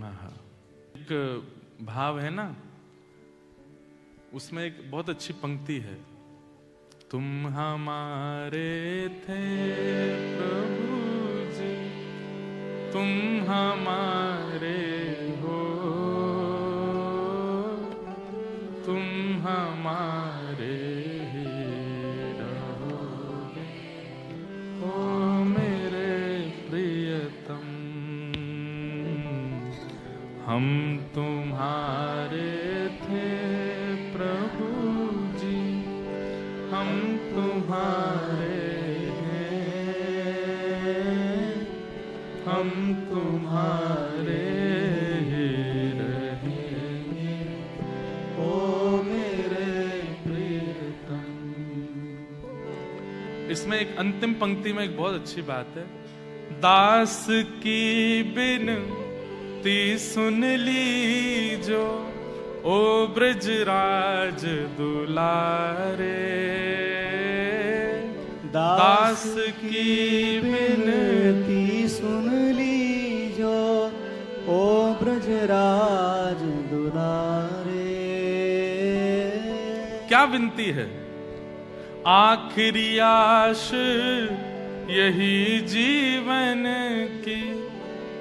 आहा। एक भाव है ना, उसमें एक बहुत अच्छी पंक्ति है, तुम हमारे थे प्रभु जी, तुम हमारे हो, तुम हमारे रहोगे, ओ मेरे प्रियतम। हम तुम्हारे थे प्रभु जी, हम तुम्हारे हैं, हम तुम्हारे रहेंगे, ओ मेरे प्रियतम। इसमें एक अंतिम पंक्ति में एक बहुत अच्छी बात है, दास की बिनती सुन लीजो ओ ब्रजराज दुलारे, दास की बिनती सुन लीजो ओ ब्रजराज दुलारे। क्या विनती है? आखिरी आश यही जीवन की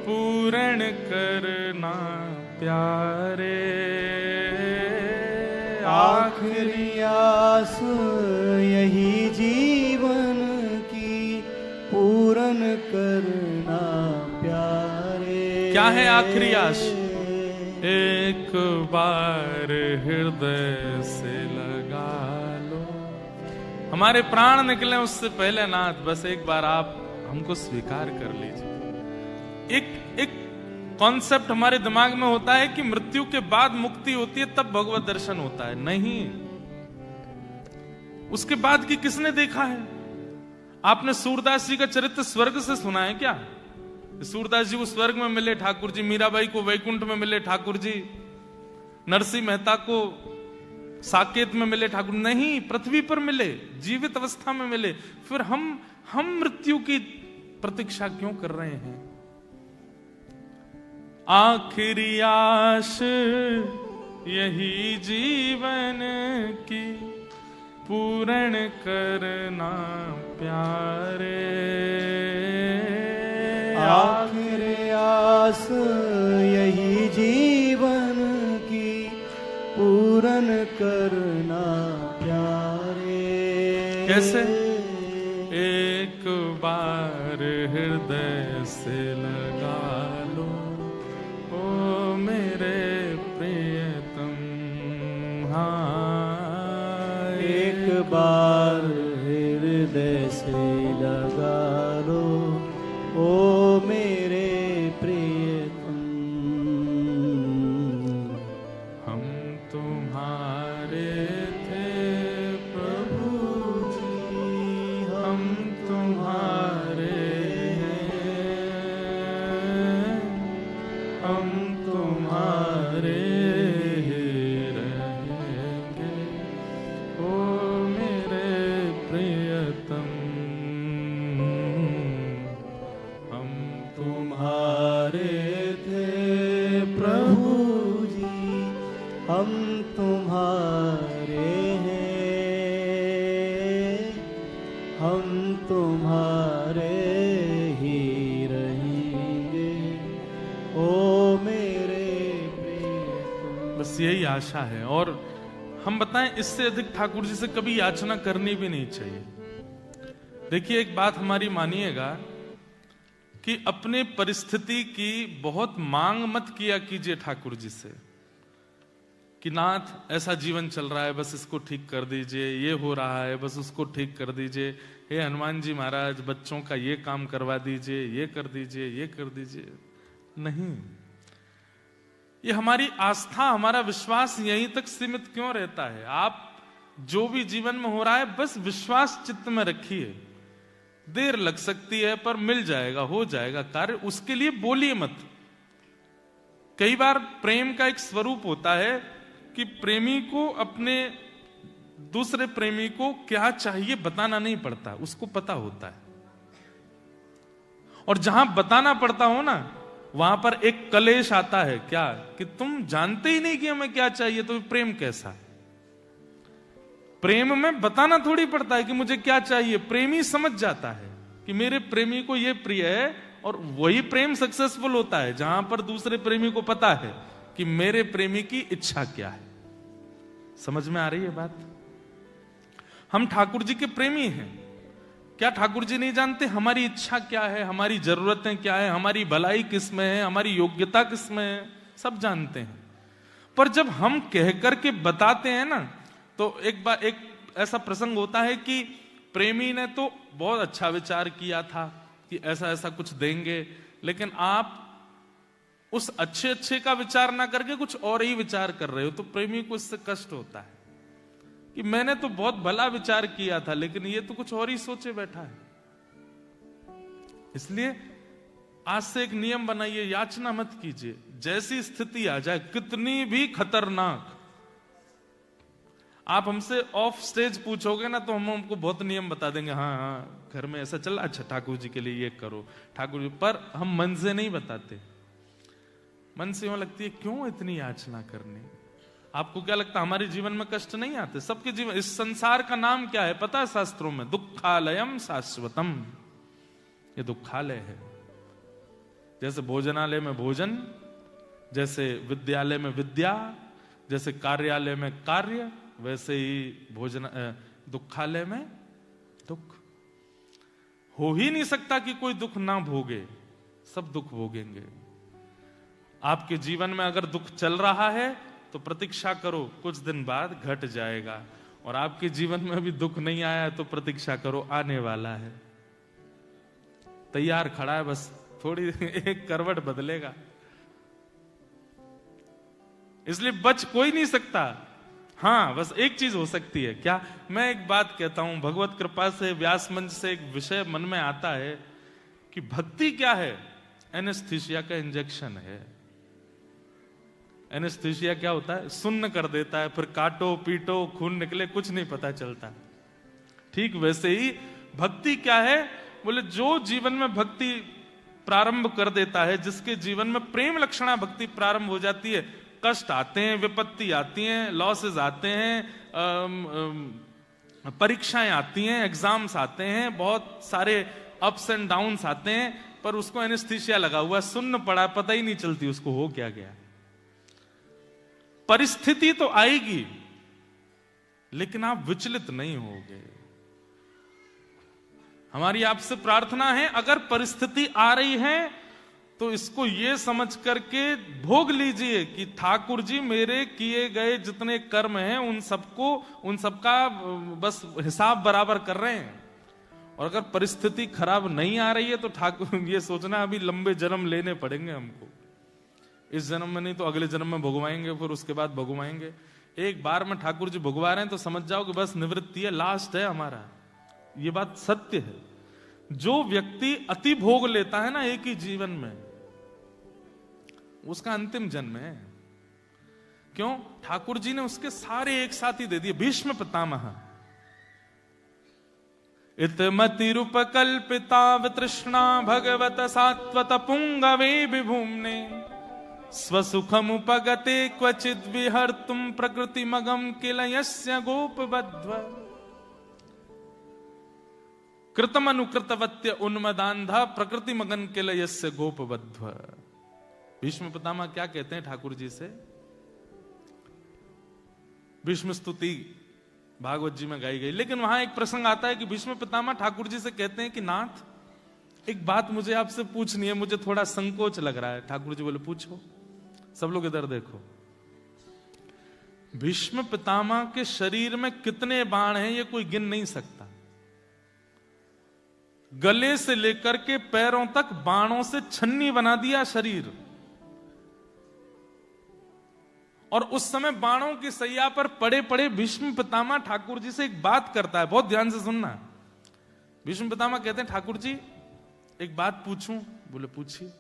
पूर्ण करना प्यारे, आखिरी आस यही जीवन की पूर्ण करना प्यारे। क्या है आखिरी आश? एक बार हृदय से लगा लो, हमारे प्राण निकले उससे पहले नाथ बस एक बार आप हमको स्वीकार कर लीजिए। एक कॉन्सेप्ट हमारे दिमाग में होता है कि मृत्यु के बाद मुक्ति होती है तब भगवत दर्शन होता है, नहीं, उसके बाद की किसने देखा है? आपने सूरदास जी का चरित्र स्वर्ग से सुना है क्या? सूरदास जी को स्वर्ग में मिले ठाकुर जी, मीराबाई को वैकुंठ में मिले ठाकुर जी, नरसिंह मेहता को साकेत में मिले ठाकुर, नहीं, पृथ्वी पर मिले, जीवित अवस्था में मिले। फिर हम मृत्यु की प्रतीक्षा क्यों कर रहे हैं? आखिरी आश यही जीवन की पूर्ण करना प्यारे, आखिरी आस यही जीवन की पूर्ण करना प्यारे। कैसे? एक बार हृदय से लगा लो ओ मेरे प्रियतम, हाँ, एक बार हृदय से लगा लो ओ मेरे प्रियतम। हम तुम्हारे थे प्रभु जी, हम तुम्हारे हैं, हम तुम्हारे रहेंगे, ओ मेरे प्रियतम। हम तुम्हारे थे प्रभु जी, हम तुम्हारे हैं, हम तुम्हारे ही रहेंगे, ओ मेरे प्रियतम। बस यही आशा है। और हम बताएं, इससे अधिक ठाकुर जी से कभी याचना करनी भी नहीं चाहिए। देखिए, एक बात हमारी मानिएगा कि अपने परिस्थिति की बहुत मांग मत किया कीजिए ठाकुर जी से कि नाथ ऐसा जीवन चल रहा है, बस इसको ठीक कर दीजिए, ये हो रहा है, बस उसको ठीक कर दीजिए, हे हनुमान जी महाराज बच्चों का ये काम करवा दीजिए, ये कर दीजिए, ये कर दीजिए। नहीं, ये हमारी आस्था, हमारा विश्वास यहीं तक सीमित क्यों रहता है? आप जो भी जीवन में हो रहा है बस विश्वास चित्त में रखिए, देर लग सकती है पर मिल जाएगा, हो जाएगा कार्य, उसके लिए बोलिए मत। कई बार प्रेम का एक स्वरूप होता है कि प्रेमी को अपने दूसरे प्रेमी को क्या चाहिए बताना नहीं पड़ता, उसको पता होता है। और जहां बताना पड़ता हो ना, वहां पर एक कलेश आता है, क्या कि तुम जानते ही नहीं कि हमें क्या चाहिए, तो प्रेम कैसा? प्रेम में बताना थोड़ी पड़ता है कि मुझे क्या चाहिए, प्रेमी समझ जाता है कि मेरे प्रेमी को यह प्रिय है, और वही प्रेम सक्सेसफुल होता है जहां पर दूसरे प्रेमी को पता है कि मेरे प्रेमी की इच्छा क्या है। समझ में आ रही है बात? हम ठाकुर जी के प्रेमी हैं, क्या ठाकुर जी नहीं जानते हमारी इच्छा क्या है, हमारी जरूरतें क्या है, हमारी भलाई किस में है, हमारी योग्यता किस में है? सब जानते हैं। पर जब हम कह करके बताते हैं ना, तो एक ऐसा प्रसंग होता है कि प्रेमी ने तो बहुत अच्छा विचार किया था कि ऐसा ऐसा कुछ देंगे, लेकिन आप उस अच्छे का विचार ना करके कुछ और ही विचार कर रहे हो, तो प्रेमी को इससे कष्ट होता है कि मैंने तो बहुत भला विचार किया था, लेकिन ये तो कुछ और ही सोचे बैठा है। इसलिए आज से एक नियम बनाइए, याचना मत कीजिए। जैसी स्थिति आ जाए, कितनी भी खतरनाक, आप हमसे ऑफ स्टेज पूछोगे ना तो हम हमको बहुत नियम बता देंगे। हाँ, घर में ऐसा चल, अच्छा ठाकुर जी के लिए ये करो, ठाकुर जी, पर हम मन से नहीं बताते। मन से यूं लगती है क्यों इतनी याचना करनी। आपको क्या लगता है हमारे जीवन में कष्ट नहीं आते? सबके जीवन, इस संसार का नाम क्या है पता है शास्त्रों में? दुखालयम शाश्वतम। ये दुखालय है। जैसे भोजनालय में भोजन, जैसे विद्यालय में विद्या, जैसे कार्यालय में कार्य, वैसे ही दुखालय में दुख। हो ही नहीं सकता कि कोई दुख ना भोगे, सब दुख भोगेंगे। आपके जीवन में अगर दुख चल रहा है तो प्रतीक्षा करो, कुछ दिन बाद घट जाएगा। और आपके जीवन में अभी दुख नहीं आया तो प्रतीक्षा करो, आने वाला है, तैयार खड़ा है, बस थोड़ी एक करवट बदलेगा। इसलिए बच कोई नहीं सकता। हाँ, बस एक चीज हो सकती है, क्या? मैं एक बात कहता हूं, भगवत कृपा से व्यास मंच से एक विषय मन में आता है कि भक्ति क्या है? एनेस्थीसिया का इंजेक्शन है। एनेस्थीसिया क्या होता है? सुन्न कर देता है, फिर काटो पीटो खून निकले कुछ नहीं पता चलता। ठीक वैसे ही भक्ति क्या है? बोले जो जीवन में भक्ति प्रारंभ कर देता है, जिसके जीवन में प्रेम लक्षणा भक्ति प्रारंभ हो जाती है, कष्ट आते हैं, विपत्ति आती हैं, लॉसेस आते हैं, परीक्षाएं आती हैं, एग्जाम्स आते हैं, बहुत सारे अप्स एंड डाउन्स आते हैं, पर उसको एनेस्थीसिया लगा हुआ, सुन्न पड़ा, पता ही नहीं चलती उसको हो क्या गया। परिस्थिति तो आएगी लेकिन आप विचलित नहीं होगे। हमारी आपसे प्रार्थना है, अगर परिस्थिति आ रही है तो इसको ये समझ करके भोग लीजिए कि ठाकुर जी मेरे किए गए जितने कर्म हैं उन सबका बस हिसाब बराबर कर रहे हैं। और अगर परिस्थिति खराब नहीं आ रही है तो ठाकुर ये सोचना अभी लंबे जन्म लेने पड़ेंगे हमको, इस जन्म में नहीं तो अगले जन्म में भुगवाएंगे, फिर उसके बाद भुगवाएंगे। एक बार में ठाकुर जी भुगवा रहे हैं तो समझ जाओ कि बस निवृत्ति है, लास्ट है हमारा। ये बात सत्य है। जो व्यक्ति अति भोग लेता है ना एक ही जीवन में, उसका अंतिम जन्म है। क्यों? ठाकुर जी ने उसके सारे एक साथ ही दे दिए। भीष्म पितामह इतमतिरुपकल्पिता वितृष्णा भगवत सात्वत पुंगवे विभूम्ने स्वसुखमुपगते क्वचिद् विहर्तुं प्रकृतिमगं किल यस्य गोपबद्ध्व कृतमनुकृतवत्य उन्मदान्धा प्रकृतिमगं किल यस्य गोपबद्ध्व। भीष्म पितामह क्या कहते हैं ठाकुर जी से? भीष्म स्तुति भागवत जी में गाई गई, लेकिन वहां एक प्रसंग आता है कि भीष्म पितामह ठाकुर जी से कहते हैं कि नाथ, एक बात मुझे आपसे पूछनी है, मुझे थोड़ा संकोच लग रहा है। ठाकुर जी बोले पूछो। सब लोग इधर देखो। भीष्म पितामह के शरीर में कितने बाण हैं ये कोई गिन नहीं सकता। गले से लेकर के पैरों तक बाणों से छन्नी बना दिया शरीर। और उस समय बाणों की सैया पर पड़े पड़े भीष्म पितामह ठाकुर जी से एक बात करता है, बहुत ध्यान से सुनना। भीष्म पितामह कहते हैं ठाकुर जी एक बात पूछूं? बोले पूछिए।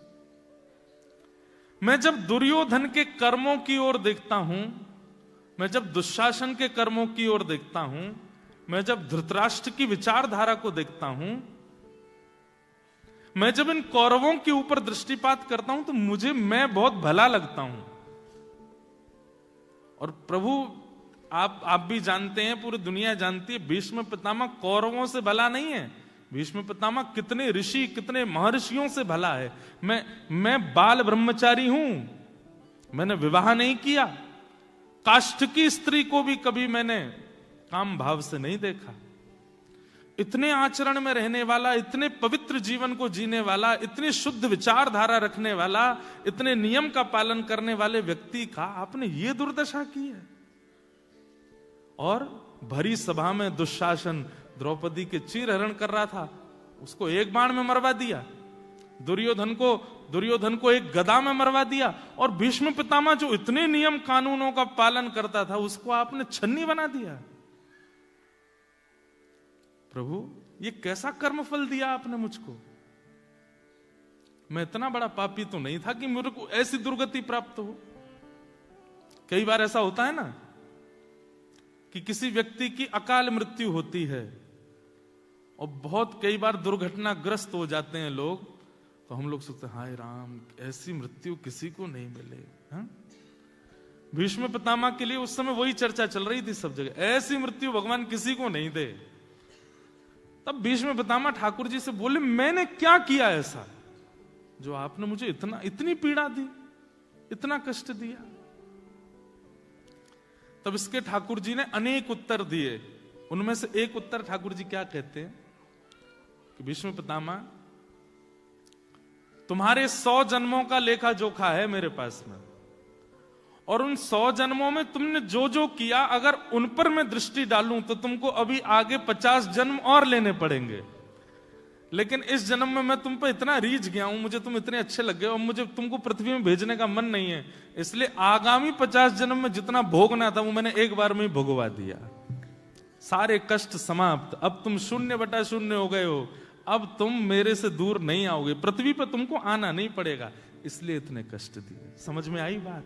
मैं जब दुर्योधन के कर्मों की ओर देखता हूं, मैं जब दुशासन के कर्मों की ओर देखता हूं, मैं जब धृतराष्ट्र की विचारधारा को देखता हूं, मैं जब इन कौरवों के ऊपर दृष्टिपात करता हूं तो मैं बहुत भला लगता हूं। और प्रभु आप भी जानते हैं, पूरी दुनिया जानती है, भीष्म पितामह कौरवों से भला नहीं है। भीष्म पितामह कितने ऋषि, कितने महर्षियों से भला है। मैं बाल ब्रह्मचारी हूं, मैंने विवाह नहीं किया, काष्ठ की स्त्री को भी कभी मैंने काम भाव से नहीं देखा। इतने आचरण में रहने वाला, इतने पवित्र जीवन को जीने वाला, इतने शुद्ध विचारधारा रखने वाला, इतने नियम का पालन करने वाले व्यक्ति का आपने ये दुर्दशा की है। और भरी सभा में दुशासन द्रौपदी के चीरहरण कर रहा था, उसको एक बाण में मरवा दिया। दुर्योधन को एक गदा में मरवा दिया। और भीष्म पितामह जो इतने नियम कानूनों का पालन करता था, उसको आपने छन्नी बना दिया। प्रभु, ये कैसा कर्मफल दिया आपने मुझको? मैं इतना बड़ा पापी तो नहीं था कि मेरे को ऐसी दुर्गति प्राप्त हो। कई बार ऐसा होता है ना कि किसी व्यक्ति की अकाल मृत्यु होती है और बहुत कई बार दुर्घटनाग्रस्त हो जाते हैं लोग, तो हम लोग सोचते हैं हाय राम, ऐसी मृत्यु किसी को नहीं मिले। हाँ? भीष्म पितामह के लिए उस समय वही चर्चा चल रही थी सब जगह, ऐसी मृत्यु भगवान किसी को नहीं दे। तब भीष्म पितामह ठाकुर जी से बोले, मैंने क्या किया ऐसा जो आपने मुझे इतनी पीड़ा दी, इतना कष्ट दिया? तब इसके ठाकुर जी ने अनेक उत्तर दिए। उनमें से एक उत्तर ठाकुर जी क्या कहते हैं कि भीष्म पितामह, तुम्हारे 100 जन्मों का लेखा जोखा है मेरे पास में, और उन 100 जन्मों में तुमने जो जो किया, अगर उन पर मैं दृष्टि डालूं तो तुमको अभी आगे 50 जन्म और लेने पड़ेंगे। लेकिन इस जन्म में मैं तुम पर इतना रीझ गया हूं, मुझे तुम इतने अच्छे लग गए और मुझे तुमको पृथ्वी में भेजने का मन नहीं है, इसलिए आगामी 50 जन्म में जितना भोगना था वो मैंने एक बार में ही भोगवा दिया। सारे कष्ट समाप्त, अब तुम 0/0 हो गए हो, अब तुम मेरे से दूर नहीं आओगे, पृथ्वी पर तुमको आना नहीं पड़ेगा, इसलिए इतने कष्ट दिए। समझ में आई बात?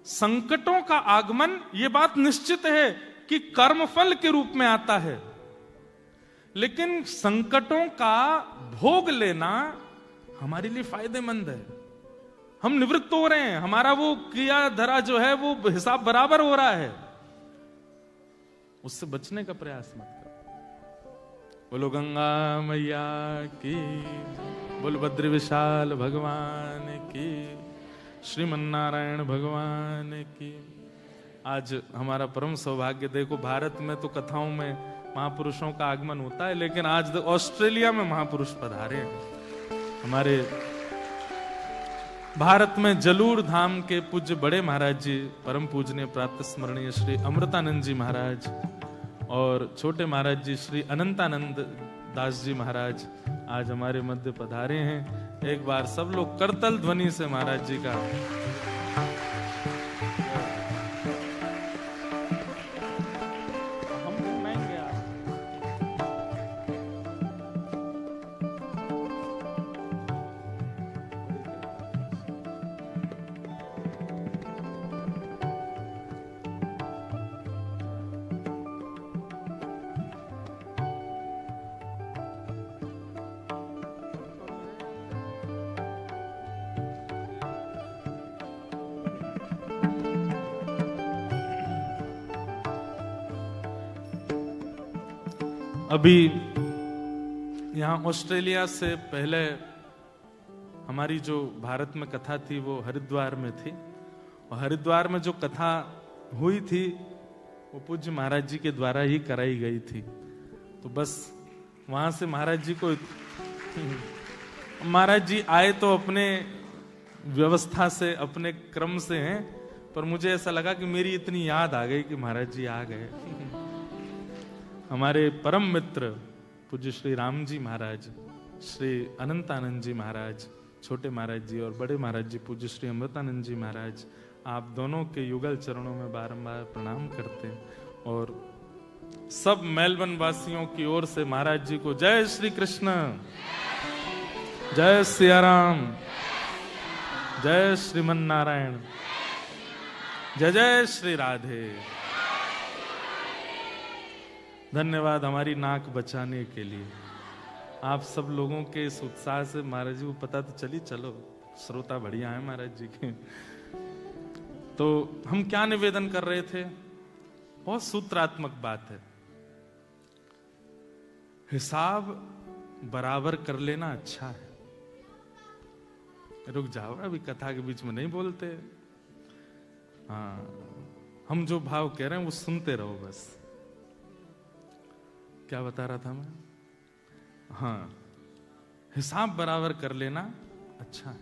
संकटों का आगमन, ये बात निश्चित है कि कर्मफल के रूप में आता है, लेकिन संकटों का भोग लेना हमारे लिए फायदेमंद है। हम निवृत्त हो रहे हैं, हमारा वो क्रिया धरा जो है वो हिसाब बराबर हो रहा है, उससे बचने का प्रयास मत करो। बोलो गंगा मैया की, बोलो बद्री विशाल भगवान की, श्रीमन्नारायण भगवान की। आज हमारा परम सौभाग्य, देखो भारत में तो कथाओं में महापुरुषों का आगमन होता है, लेकिन आज ऑस्ट्रेलिया में महापुरुष पधारे हैं। हमारे भारत में जलूर धाम के पूज्य बड़े महाराज जी, परम पूजनीय प्रातः स्मरणीय श्री अमृतानंद जी महाराज, और छोटे महाराज जी श्री अनंतानंद दास जी महाराज आज हमारे मध्य पधारे हैं। एक बार सब लोग करतल ध्वनि से महाराज जी का अभी यहाँ ऑस्ट्रेलिया से पहले हमारी जो भारत में कथा थी वो हरिद्वार में थी, और हरिद्वार में जो कथा हुई थी वो पूज्य महाराज जी के द्वारा ही कराई गई थी। तो बस वहां से महाराज जी को महाराज जी आए तो अपने व्यवस्था से, अपने क्रम से हैं, पर मुझे ऐसा लगा कि मेरी इतनी याद आ गई कि महाराज जी आ गए। हमारे परम मित्र पूज्य श्री राम जी महाराज, श्री अनंतानंद जी महाराज, छोटे महाराज जी, और बड़े महाराज जी पूज्य श्री अमृतानंद जी महाराज, आप दोनों के युगल चरणों में बारंबार प्रणाम करते हैं। और सब मेलबर्न वासियों की ओर से महाराज जी को जय श्री कृष्ण, जय सिया राम, जय श्रीमन नारायण, जय जय श्री राधे। धन्यवाद हमारी नाक बचाने के लिए। आप सब लोगों के इस उत्साह से महाराज जी को पता तो चली, चलो श्रोता बढ़िया है महाराज जी के। तो हम क्या निवेदन कर रहे थे? बहुत सूत्रात्मक बात है। हिसाब बराबर कर लेना अच्छा है। रुक जाओ, अभी कथा के बीच में नहीं बोलते। हाँ, हम जो भाव कह रहे हैं वो सुनते रहो बस। क्या बता रहा था मैं? हाँ, हिसाब बराबर कर लेना अच्छा है।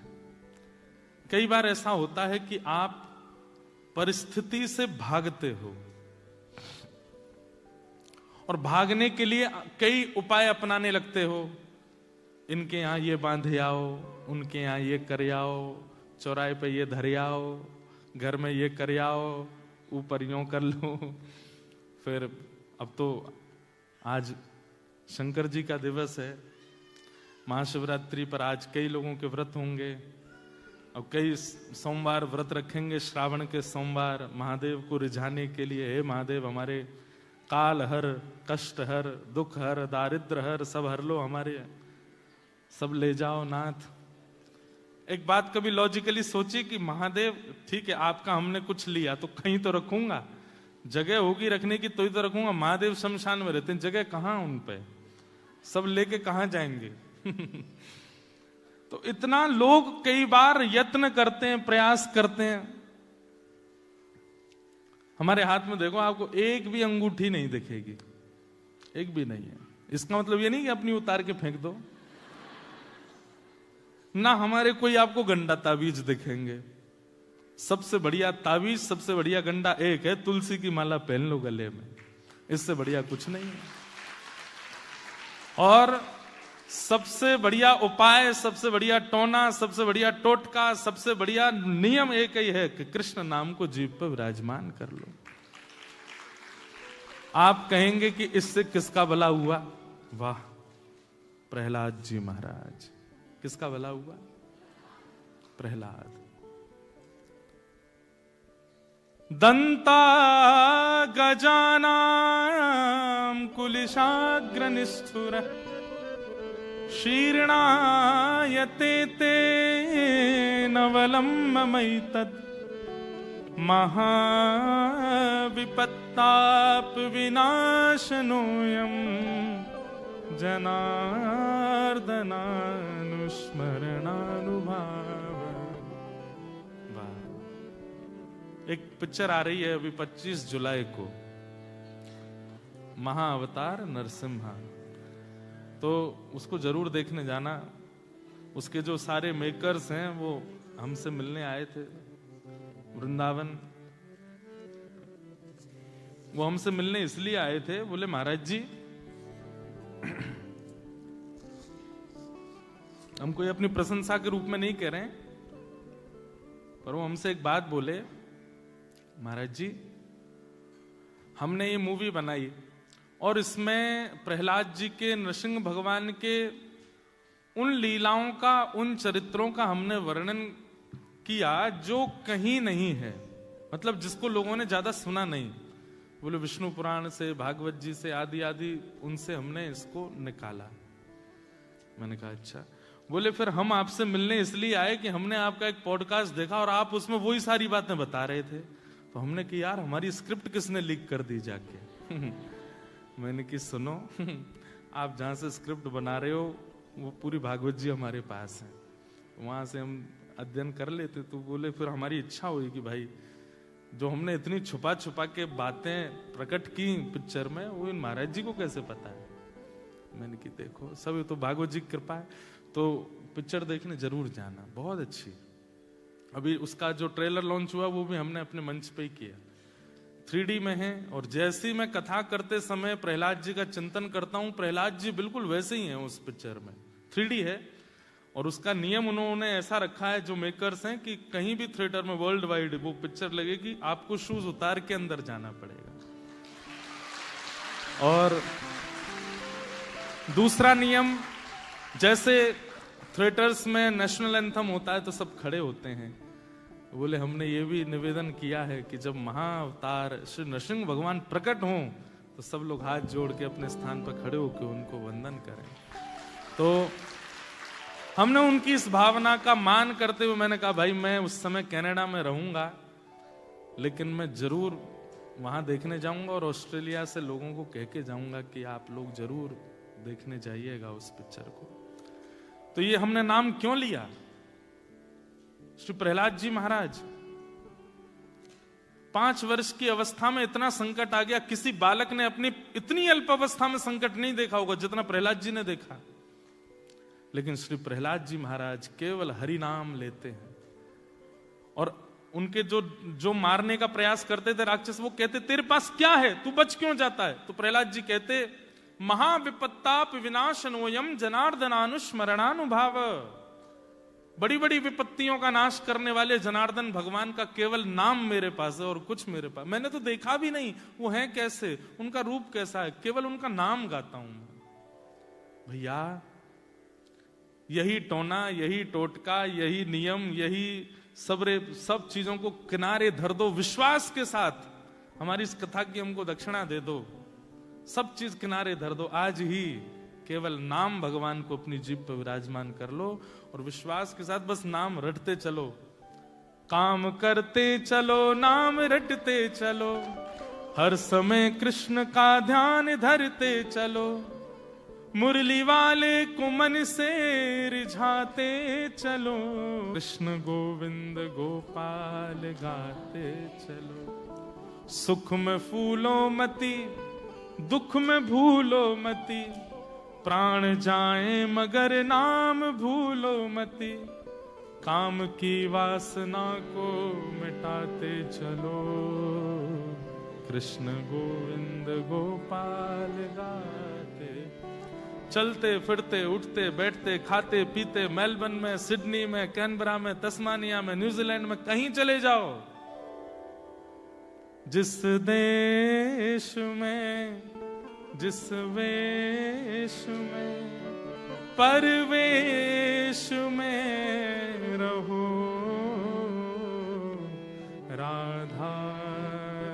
कई बार ऐसा होता है कि आप परिस्थिति से भागते हो और भागने के लिए कई उपाय अपनाने लगते हो। इनके यहां ये बांधे आओ, उनके यहां ये कर आओ, चौराहे पे ये धर आओ, घर में ये कर आओ, ऊपर यूं कर लो। फिर अब तो आज शंकर जी का दिवस है, महाशिवरात्रि पर आज कई लोगों के व्रत होंगे और कई सोमवार व्रत रखेंगे, श्रावण के सोमवार, महादेव को रिझाने के लिए। हे महादेव, हमारे काल हर, कष्ट हर, दुख हर, दारिद्र हर, सब हर लो हमारे, सब ले जाओ नाथ। एक बात कभी लॉजिकली सोची कि महादेव ठीक है, आपका हमने कुछ लिया तो कहीं तो रखूंगा, जगह होगी रखने की तो ही तो रखूंगा। महादेव शमशान में रहते हैं, जगह कहां उन पे, सब लेके कहां जाएंगे? तो इतना लोग कई बार यत्न करते हैं, प्रयास करते हैं। हमारे हाथ में देखो, आपको एक भी अंगूठी नहीं दिखेगी, एक भी नहीं है। इसका मतलब ये नहीं कि अपनी उतार के फेंक दो ना, हमारे कोई आपको गंडा ताबीज दिखेंगे। सबसे बढ़िया ताबीज, सबसे बढ़िया गंडा एक है, तुलसी की माला पहन लो गले में, इससे बढ़िया कुछ नहीं है। और सबसे बढ़िया उपाय, सबसे बढ़िया टोना, सबसे बढ़िया टोटका, सबसे बढ़िया नियम एक ही है कि कृष्ण नाम को जीभ पर विराजमान कर लो। आप कहेंगे कि इससे किसका भला हुआ? वाह, प्रहलाद जी महाराज। किसका भला हुआ? प्रहलाद। दंता गजानां कुलिशाग्र निष्ठुर शीर्णायते ते नवलम्बमैतत् महाविपत्ताप विनाशनोऽयं जनार्दनानुस्मरणानुभाव। एक पिक्चर आ रही है अभी 25 जुलाई को, महाअवतार नरसिम्हा, तो उसको जरूर देखने जाना। उसके जो सारे मेकर्स हैं वो हमसे मिलने आए थे वृंदावन। वो हमसे मिलने इसलिए आए थे, बोले महाराज जी हम कोई अपनी प्रशंसा के रूप में नहीं कह रहे हैं, पर वो हमसे एक बात बोले, महाराज जी हमने ये मूवी बनाई और इसमें प्रहलाद जी के, नृसिंह भगवान के उन लीलाओं का, उन चरित्रों का हमने वर्णन किया जो कहीं नहीं है, मतलब जिसको लोगों ने ज्यादा सुना नहीं। बोले विष्णु पुराण से, भागवत जी से, आदि आदि उनसे हमने इसको निकाला। मैंने कहा अच्छा। बोले फिर हम आपसे मिलने इसलिए आए कि हमने आपका एक पॉडकास्ट देखा और आप उसमें वही सारी बातें बता रहे थे। तो हमने कि यार हमारी स्क्रिप्ट किसने लीक कर दी जाके। मैंने कि सुनो आप जहां से स्क्रिप्ट बना रहे हो वो पूरी भागवत जी हमारे पास है, वहां से हम अध्ययन कर लेते। तो बोले फिर हमारी इच्छा हुई कि भाई जो हमने इतनी छुपा छुपा के बातें प्रकट की पिक्चर में, वो इन महाराज जी को कैसे पता है। मैंने कि देखो सब तो भागवत जी की कृपा है। तो पिक्चर देखने जरूर जाना, बहुत अच्छी। अभी उसका जो ट्रेलर लॉन्च हुआ वो भी हमने अपने मंच पे ही किया, 3D में है। और जैसी मैं कथा करते समय प्रहलाद जी का चिंतन करता हूं, प्रहलाद जी बिल्कुल वैसे ही हैं उस पिक्चर में, 3D है। और उसका नियम उन्होंने ऐसा रखा है जो मेकर्स हैं कि कहीं भी थिएटर में वर्ल्ड वाइड वो पिक्चर लगेगी, आपको शूज उतार के अंदर जाना पड़ेगा। और दूसरा नियम, जैसे थिएटर्स में नेशनल एंथम होता है तो सब खड़े होते हैं, बोले हमने ये भी निवेदन किया है कि जब महाअवतार श्री नृसिंह भगवान प्रकट हों तो सब लोग हाथ जोड़ के अपने स्थान पर खड़े होकर उनको वंदन करें। तो हमने उनकी इस भावना का मान करते हुए मैंने कहा भाई मैं उस समय कनाडा में रहूंगा, लेकिन मैं जरूर वहां देखने जाऊंगा और ऑस्ट्रेलिया से लोगों को कह के जाऊंगा कि आप लोग जरूर देखने जाइएगा उस पिक्चर को। तो ये हमने नाम क्यों लिया? श्री प्रहलाद जी महाराज 5 वर्ष की अवस्था में इतना संकट आ गया, किसी बालक ने अपनी इतनी अल्प अवस्था में संकट नहीं देखा होगा जितना प्रहलाद जी ने देखा। लेकिन श्री प्रहलाद जी महाराज केवल हरि नाम लेते हैं, और उनके जो मारने का प्रयास करते थे राक्षस, वो कहते तेरे पास क्या है, तू बच क्यों जाता है? तो प्रहलाद जी कहते महाविपत्ताप विनाशनोयम जनार्दनानुस्मरणानुभाव, बड़ी बड़ी विपत्तियों का नाश करने वाले जनार्दन भगवान का केवल नाम मेरे पास है और कुछ मेरे पास, मैंने तो देखा भी नहीं वो है कैसे, उनका रूप कैसा है, केवल उनका नाम गाता हूं मैं। भैया यही टोना, यही टोटका, यही नियम, यही सब चीजों को किनारे धर दो, विश्वास के साथ हमारी इस कथा की हमको दक्षिणा दे दो, सब चीज किनारे धर दो, आज ही केवल नाम भगवान को अपनी जीभ पर विराजमान कर लो और विश्वास के साथ बस नाम रटते चलो, काम करते चलो, नाम रटते चलो, हर समय कृष्ण का ध्यान धरते चलो, मुरली वाले को मन से रिझाते चलो, कृष्ण गोविंद गोपाल गाते चलो, सुख में फूलो मती, दुख में भूलो मती, प्राण जाए मगर नाम भूलो मती, काम की वासना को मिटाते चलो, कृष्ण गोविंद गोपाल गाते। चलते फिरते उठते बैठते खाते पीते मेलबर्न में, सिडनी में, कैनबरा में, तस्मानिया में, न्यूजीलैंड में, कहीं चले जाओ, जिस देश में, जिस वेश में, परवेश में रहो, राधा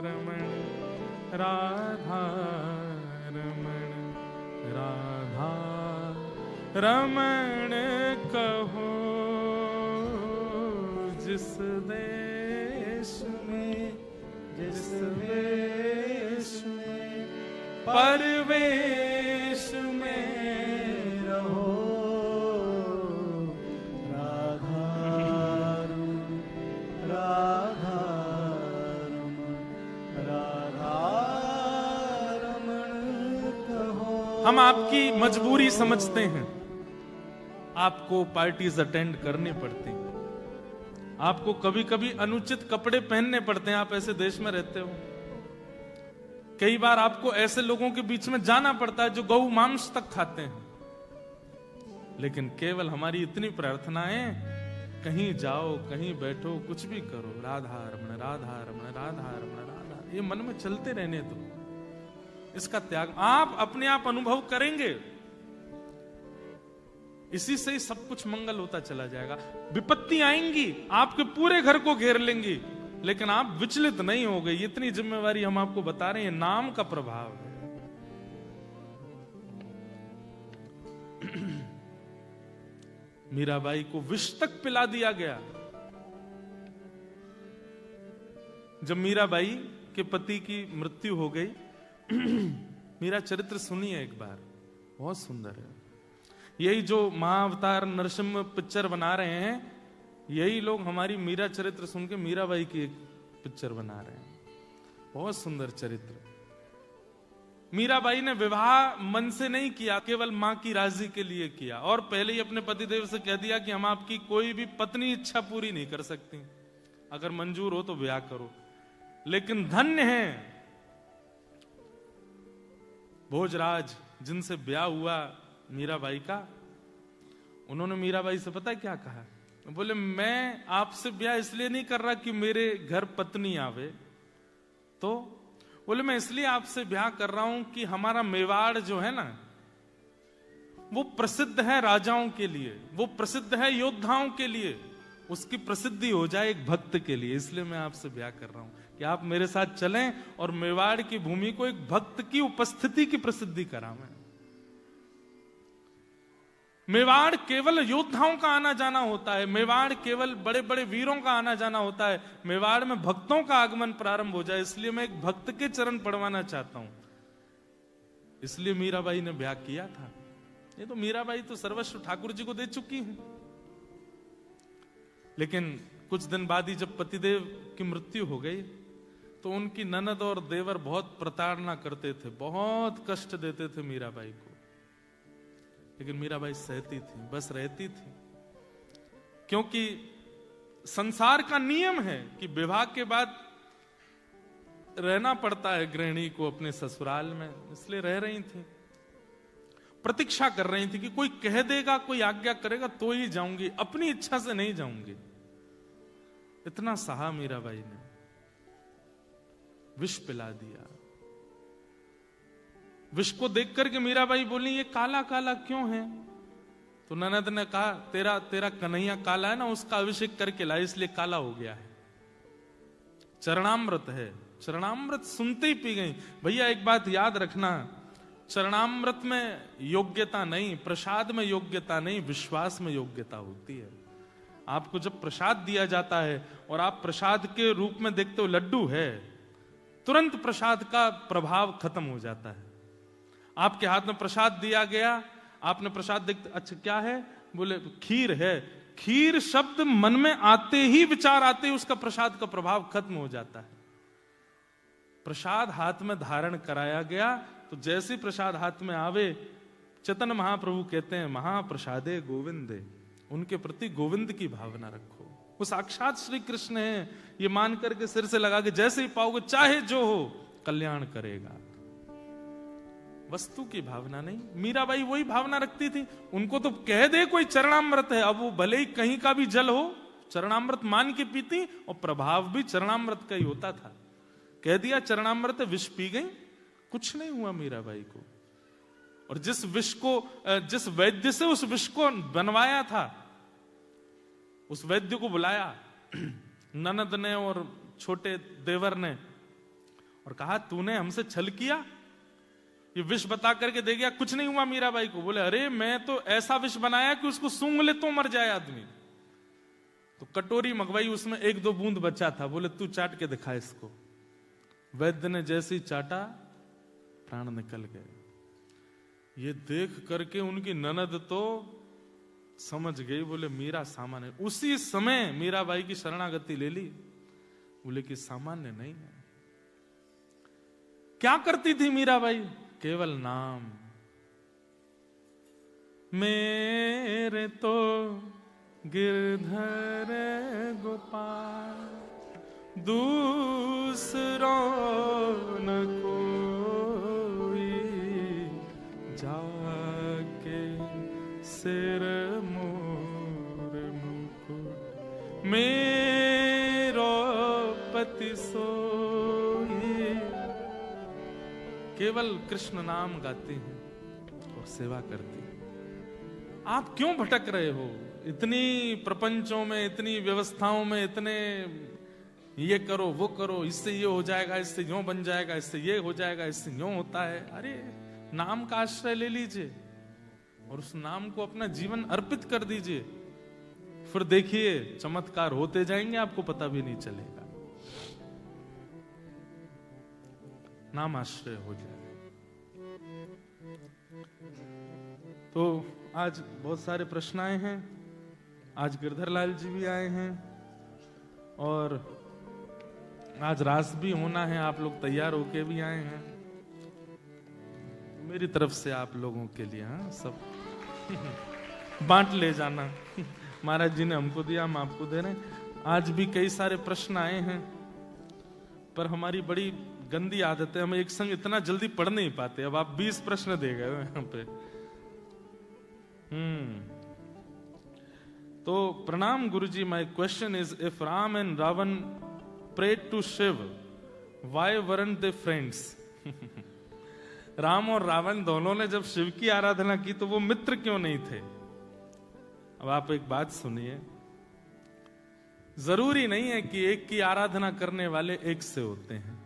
रमण, राधा रमण, राधा रमण कहो, जिस देश में, जिस वेश में, परवेश में रहो, राधा राधा राधा रमण कहो। हम आपकी मजबूरी समझते हैं, आपको पार्टीज अटेंड करनी पड़ती हैं, आपको कभी कभी अनुचित कपड़े पहनने पड़ते हैं, आप ऐसे देश में रहते हो, कई बार आपको ऐसे लोगों के बीच में जाना पड़ता है जो गौ मांस तक खाते हैं, लेकिन केवल हमारी इतनी प्रार्थना है, कहीं जाओ, कहीं बैठो, कुछ भी करो, राधा रमण, राधा रमण, राधा रमण, राधा, ये मन में चलते रहने दो, इसका त्याग आप अपने आप अनुभव करेंगे, इसी से ही सब कुछ मंगल होता चला जाएगा। विपत्ति आएंगी, आपके पूरे घर को घेर लेंगी, लेकिन आप विचलित नहीं हो गए, इतनी जिम्मेवारी हम आपको बता रहे हैं, नाम का प्रभाव है। मीराबाई को विष तक पिला दिया गया। जब मीराबाई के पति की मृत्यु हो गई, मीरा चरित्र सुनिए एक बार, बहुत सुंदर है। यही जो महाअवतार नरसिम्हा पिक्चर बना रहे हैं, यही लोग हमारी मीरा चरित्र सुन के मीराबाई की एक पिक्चर बना रहे हैं, बहुत सुंदर चरित्र। मीराबाई ने विवाह मन से नहीं किया, केवल मां की राजी के लिए किया, और पहले ही अपने पतिदेव से कह दिया कि हम आपकी कोई भी पत्नी इच्छा पूरी नहीं कर सकती, अगर मंजूर हो तो ब्याह करो। लेकिन धन्य है भोजराज जिनसे ब्याह हुआ मीराबाई का। उन्होंने मीराबाई से पता है क्या कहा? बोले मैं आपसे ब्याह इसलिए नहीं कर रहा कि मेरे घर पत्नी आवे, तो बोले मैं इसलिए आपसे ब्याह कर रहा हूं कि हमारा मेवाड़ जो है ना, वो प्रसिद्ध है राजाओं के लिए, वो प्रसिद्ध है योद्धाओं के लिए, उसकी प्रसिद्धि हो जाए एक भक्त के लिए, इसलिए मैं आपसे ब्याह कर रहा हूं कि आप मेरे साथ चलें और मेवाड़ की भूमि को एक भक्त की उपस्थिति की प्रसिद्धि करावें। मेवाड़ केवल योद्धाओं का आना जाना होता है, मेवाड़ केवल बड़े बड़े वीरों का आना जाना होता है। मेवाड़ में भक्तों का आगमन प्रारंभ हो जाए, इसलिए मैं एक भक्त के चरण पड़वाना चाहता हूं। इसलिए मीराबाई ने ब्याह किया था। ये तो मीराबाई तो सर्वस्व ठाकुर जी को दे चुकी हैं। लेकिन कुछ दिन बाद ही जब पतिदेव की मृत्यु हो गई तो उनकी ननद और देवर बहुत प्रताड़ना करते थे, बहुत कष्ट देते थे मीराबाई को। लेकिन मीराबाई सहती थी, बस रहती थी, क्योंकि संसार का नियम है कि विवाह के बाद रहना पड़ता है गृहिणी को अपने ससुराल में, इसलिए रह रही थी। प्रतीक्षा कर रही थी कि कोई कह देगा, कोई आज्ञा करेगा तो ही जाऊंगी, अपनी इच्छा से नहीं जाऊंगी। इतना सहा मीराबाई ने, विष पिला दिया। विष को देख करके मीराबाई बोली, ये काला काला क्यों है? तो ननद ने कहा, तेरा कन्हैया काला है ना, उसका अभिषेक करके ला, इसलिए काला हो गया है। चरणामृत है। चरणामृत सुनते ही पी गई। भैया एक बात याद रखना, चरणामृत में योग्यता नहीं, प्रसाद में योग्यता नहीं, विश्वास में योग्यता होती है। आपको जब प्रसाद दिया जाता है और आप प्रसाद के रूप में देखते हो लड्डू है, तुरंत प्रसाद का प्रभाव खत्म हो जाता है। आपके हाथ में प्रसाद दिया गया, आपने प्रसाद देखते, अच्छा क्या है? बोले खीर है। खीर शब्द मन में आते ही, विचार आते ही उसका प्रसाद का प्रभाव खत्म हो जाता है। प्रसाद हाथ में धारण कराया गया तो जैसे प्रसाद हाथ में आवे, चैतन्य महाप्रभु कहते हैं, महाप्रसादे गोविंदे, उनके प्रति गोविंद की भावना रखो। वो साक्षात श्री कृष्ण है, ये मान करके सिर से लगा के जैसे ही पाओगे, चाहे जो हो, कल्याण करेगा। वस्तु की भावना नहीं। मीराबाई वही भावना रखती थी। उनको तो कह दे कोई चरणामृत है, अब वो भले ही कहीं का भी जल हो, चरणामृत मान के पीती, और प्रभाव भी चरणामृत का ही होता था। कह दिया चरणामृत, विष पी गई, कुछ नहीं हुआ मीराबाई को। और जिस विष को, जिस वैद्य से उस विष को बनवाया था, उस वैद्य को बुलाया ननद ने और छोटे देवर ने, और कहा, तूने हमसे छल किया, ये विष बता करके दे गया, कुछ नहीं हुआ मीराबाई को। बोले, अरे मैं तो ऐसा विष बनाया कि उसको सूंघ ले तो मर जाए आदमी। तो कटोरी मंगवाई, उसमें 1-2 बूंद बचा था। बोले, तू चाट के दिखा इसको। वैद्य ने जैसे ही चाटा, प्राण निकल गए। ये देख करके उनकी ननद तो समझ गई, बोले मीरा सामान्य। उसी समय मीराबाई की शरणागति ले ली। बोले कि सामान्य नहीं है। क्या करती थी मीराबाई? केवल नाम। मेरे तो गिरधर गोपाल, दूसरों न कोई, जाके सिर मोर मुकुट, मेरो पति सोई। केवल कृष्ण नाम गाते हैं और सेवा करते हैं। आप क्यों भटक रहे हो इतनी प्रपंचों में, इतनी व्यवस्थाओं में, इतने ये करो वो करो, इससे ये हो जाएगा, इससे यूं बन जाएगा, इससे ये हो जाएगा, इससे यूं होता है। अरे नाम का आश्रय ले लीजिए और उस नाम को अपना जीवन अर्पित कर दीजिए, फिर देखिए चमत्कार होते जाएंगे, आपको पता भी नहीं चलेगा। नाम आश्रय हो जाए। तो आज बहुत सारे प्रश्न आए हैं। आज गिरधर लाल जी भी आए हैं और आज रास भी होना है, आप लोग तैयार होके भी आए हैं। मेरी तरफ से आप लोगों के लिए, हाँ, सब बांट ले जाना। महाराज जी ने हमको दिया, हम आपको दे रहे हैं। आज भी कई सारे प्रश्न आए हैं, पर हमारी बड़ी गंदी आदत है, हम एक संग इतना जल्दी पढ़ नहीं पाते। अब आप 20 प्रश्न दे गए यहाँ पे। तो प्रणाम गुरुजी, my question is, if Ram and Ravan prayed to Shiv, why weren't they friends? Ram और रावण दोनों ने जब शिव की आराधना की तो वो मित्र क्यों नहीं थे? अब आप एक बात सुनिए, जरूरी नहीं है कि एक की आराधना करने वाले एक से होते हैं।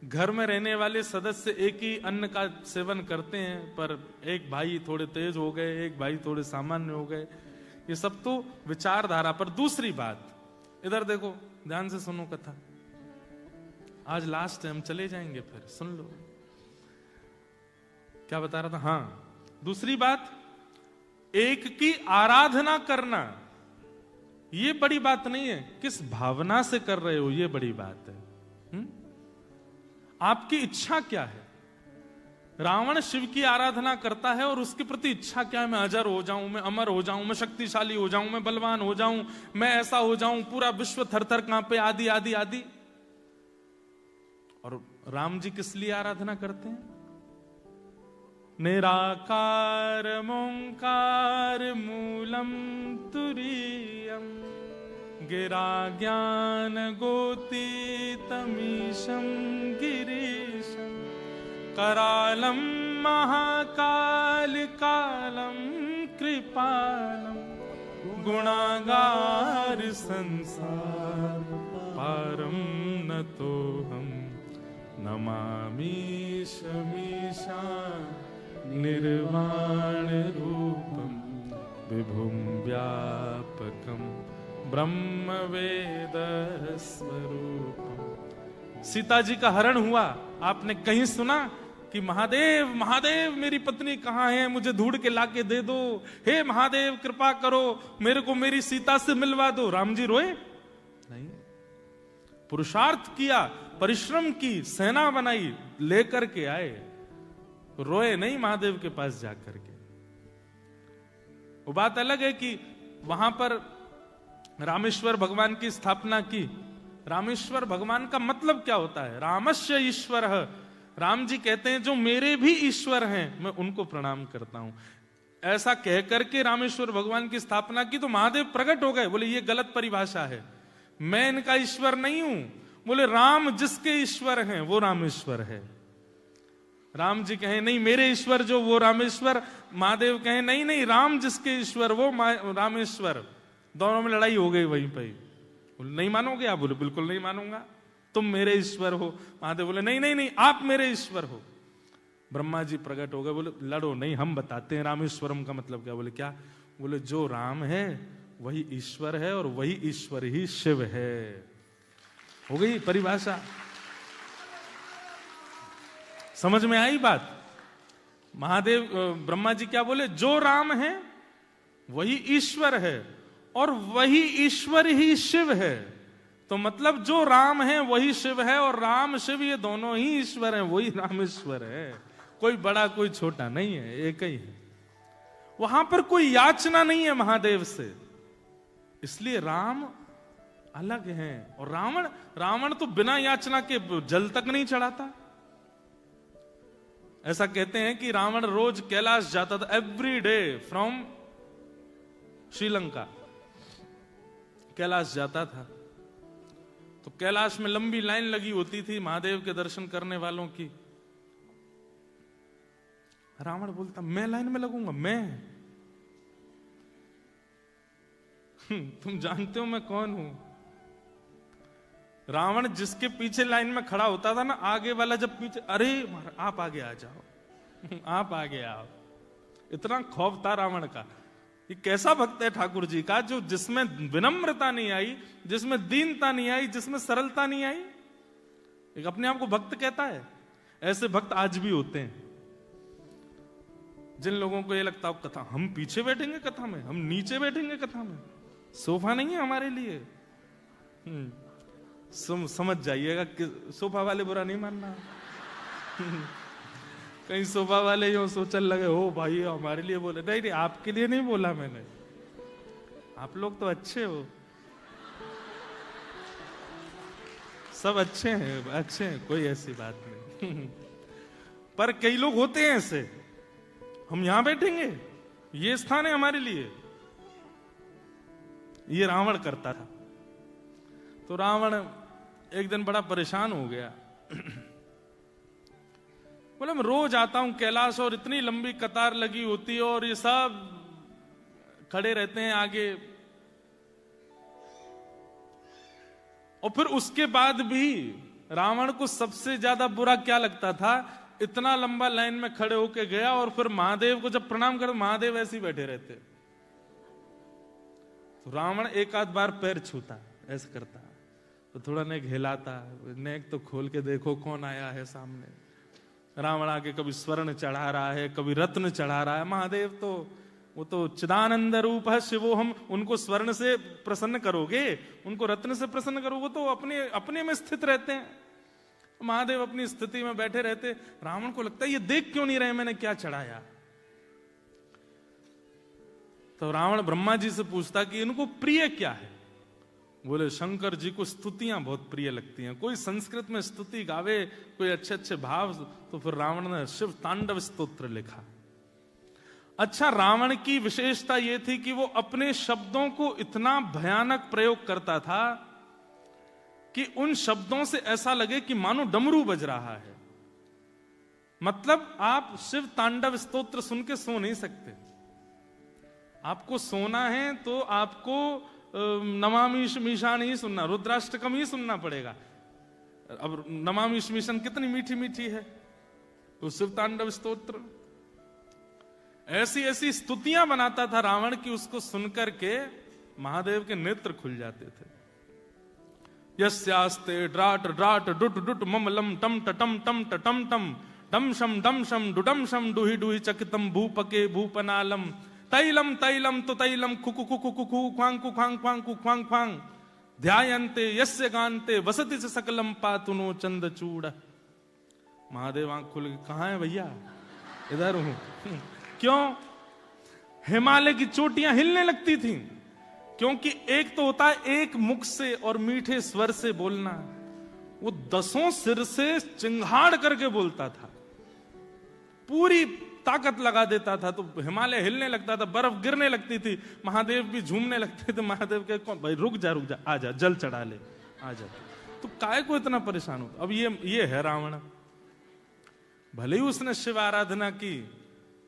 घर में रहने वाले सदस्य एक ही अन्न का सेवन करते हैं, पर एक भाई थोड़े तेज हो गए, एक भाई थोड़े सामान्य हो गए। ये सब तो विचारधारा पर। दूसरी बात, इधर देखो, ध्यान से सुनो कथा। आज लास्ट है, हम चले जाएंगे, फिर सुन लो क्या बता रहा था। हाँ, दूसरी बात, एक की आराधना करना ये बड़ी बात नहीं है, किस भावना से कर रहे हो ये बड़ी बात है। आपकी इच्छा क्या है? रावण शिव की आराधना करता है और उसके प्रति इच्छा क्या है? मैं अजर हो जाऊं, मैं अमर हो जाऊं, मैं शक्तिशाली हो जाऊं, मैं बलवान हो जाऊं, मैं ऐसा हो जाऊं, पूरा विश्व थर-थर कांपे, आदि आदि आदि। और राम जी किस लिए आराधना करते हैं? निराकार मोंकार मूलम तुरीयम गिरा ज्ञान गोतीतमीशं गिरीशं करालम महाकाल कालम कृपालम गुणागार संसार पारम नतोहम नमामि शमीशा निर्वाण रूपम विभुम व्यापकम ब्रह्म वेद स्वरूपम। सीता जी का हरण हुआ, आपने कहीं सुना कि महादेव महादेव मेरी पत्नी कहां है, मुझे ढूंढ के लाके दे दो, हे महादेव कृपा करो, मेरे को मेरी सीता से मिलवा दो। राम जी रोए नहीं, पुरुषार्थ किया, परिश्रम की, सेना बनाई, लेकर के आए, रोए नहीं महादेव के पास जाकर के। वो बात अलग है कि वहां पर रामेश्वर भगवान की स्थापना की। रामेश्वर भगवान का मतलब क्या होता है? रामस्य ईश्वर। राम जी कहते हैं जो मेरे भी ईश्वर हैं मैं उनको प्रणाम करता हूं। ऐसा कह करके रामेश्वर भगवान की स्थापना की तो महादेव प्रकट हो गए, बोले ये गलत परिभाषा है, मैं इनका ईश्वर नहीं हूं। बोले राम जिसके ईश्वर हैं वो रामेश्वर है। राम जी कहें नहीं मेरे ईश्वर जो वो रामेश्वर, महादेव कहें नहीं नहीं राम जिसके ईश्वर वो रामेश्वर। दोनों में लड़ाई हो गई वहीं पे। नहीं मानोगे आप? बोले बिल्कुल नहीं मानूंगा, तुम मेरे ईश्वर हो। महादेव बोले नहीं नहीं नहीं आप मेरे ईश्वर हो। ब्रह्मा जी प्रकट हो गए, बोले लड़ो नहीं, हम बताते हैं रामेश्वरम का मतलब क्या। बोले क्या? बोले जो राम है वही ईश्वर है और वही ईश्वर ही शिव है। हो गई परिभाषा, समझ में आई बात? महादेव ब्रह्मा जी क्या बोले? जो राम है वही ईश्वर है और वही ईश्वर ही शिव है। तो मतलब जो राम है वही शिव है और राम शिव ये दोनों ही ईश्वर हैं, वही रामेश्वर है। कोई बड़ा कोई छोटा नहीं है, एक ही है। वहां पर कोई याचना नहीं है महादेव से, इसलिए राम अलग हैं। और रावण तो बिना याचना के जल तक नहीं चढ़ाता। ऐसा कहते हैं कि रावण रोज कैलाश जाता था, every day from Sri Lanka Kailash जाता था। तो कैलाश में लंबी लाइन लगी होती थी महादेव के दर्शन करने वालों की। रावण बोलता मैं लाइन में लगूंगा? मैं तुम जानते हो मैं कौन हूं? रावण जिसके पीछे लाइन में खड़ा होता था ना, आगे वाला जब पीछे, अरे आप आगे आ जाओ आप आगे आओ। इतना खौफ था रावण का। ये कैसा भक्त है ठाकुर जी का, जो जिसमें विनम्रता नहीं आई, जिसमें दीनता नहीं आई, जिसमें सरलता नहीं आई। एक अपने आप को भक्त कहता है। ऐसे भक्त आज भी होते हैं। जिन लोगों को ये लगता है कथा हम पीछे बैठेंगे, कथा में हम नीचे बैठेंगे, कथा में सोफा नहीं है हमारे लिए। समझ जाइएगा कि सोफा वाले बुरा नहीं मानना। कहीं सोफा वाले यूं सोचने लगे हो भाई हमारे लिए बोले, नहीं नहीं आपके लिए नहीं बोला मैंने, आप लोग तो अच्छे हो, सब अच्छे हैं, कोई ऐसी बात नहीं। पर कई लोग होते हैं ऐसे, हम यहां बैठेंगे, ये स्थान है हमारे लिए। ये रावण करता था। तो रावण एक दिन बड़ा परेशान हो गया। बोले मैं रोज आता हूं कैलाश और इतनी लंबी कतार लगी होती है और ये सब खड़े रहते हैं आगे, और फिर उसके बाद भी रावण को सबसे ज्यादा बुरा क्या लगता था? इतना लंबा लाइन में खड़े होके गया और फिर महादेव को जब प्रणाम कर, महादेव ऐसे ही बैठे रहते। तो रावण एक आध बार पैर छूता, ऐसे करता, तो थोड़ा नेक हिलाता, नेक तो खोल के देखो कौन आया है सामने। रावण आके कभी स्वर्ण चढ़ा रहा है, कभी रत्न चढ़ा रहा है। महादेव तो वो तो चिदानंद रूप है शिवो, हम उनको स्वर्ण से प्रसन्न करोगे, उनको रत्न से प्रसन्न करोगे, तो अपने अपने में स्थित रहते हैं। महादेव अपनी स्थिति में बैठे रहते। रावण को लगता है ये देख क्यों नहीं रहे मैंने क्या चढ़ाया। तो रावण ब्रह्मा जी से पूछता कि इनको प्रिय क्या है। बोले शंकर जी को स्तुतियां बहुत प्रिय लगती हैं, कोई संस्कृत में स्तुति गावे, कोई अच्छे अच्छे भाव, तो फिर रावण ने शिव तांडव स्तोत्र लिखा। अच्छा, रावण की विशेषता यह थी कि वो अपने शब्दों को इतना भयानक प्रयोग करता था कि उन शब्दों से ऐसा लगे कि मानो डमरू बज रहा है। मतलब आप शिव तांडव स्तोत्र सुन के सो नहीं सकते। आपको सोना है तो आपको नमामि मीशान ही सुनना, रुद्राष्टकम ही सुनना पड़ेगा। अब नमामि मीशान कितनी मीठी मीठी है, तो शिव तांडव स्तोत्र ऐसी ऐसी स्तुतियां बनाता था रावण की, उसको सुनकर के महादेव के नेत्र खुल जाते थे। यस्यास्ते ड्राट ड्राट डुट डुट ममलम टम टम टम टम टम डम शम डुडम शम डुहि डुहि चकितम भूपके भूपनालम तैलम तैलम तो तैलम खुकु खुकु खुकु ख्वांग ख्वांग ख्वांग ख्वांग ख्वांग ध्यायन्ते यस्य गान्ते वसति से सकलम पातुनो चंदचूड़। महादेव आंख खुल के, कहां है भैया? इधर हूं। क्यों? हिमालय की चोटियां हिलने लगती थीं, क्योंकि एक तो होता है एक मुख से और मीठे स्वर से बोलना, वो 10 सिर से चिंगाड़ करके बोलता था, पूरी ताकत लगा देता था, तो हिमालय हिलने लगता था, बर्फ गिरने लगती थी, महादेव भी झूमने लगते थे। महादेव के कौन भाई रुक जा आ जा, जल चढ़ा ले, आ जा। तो काय को इतना परेशान होता? अब ये है रावण। भले ही उसने शिव आराधना की,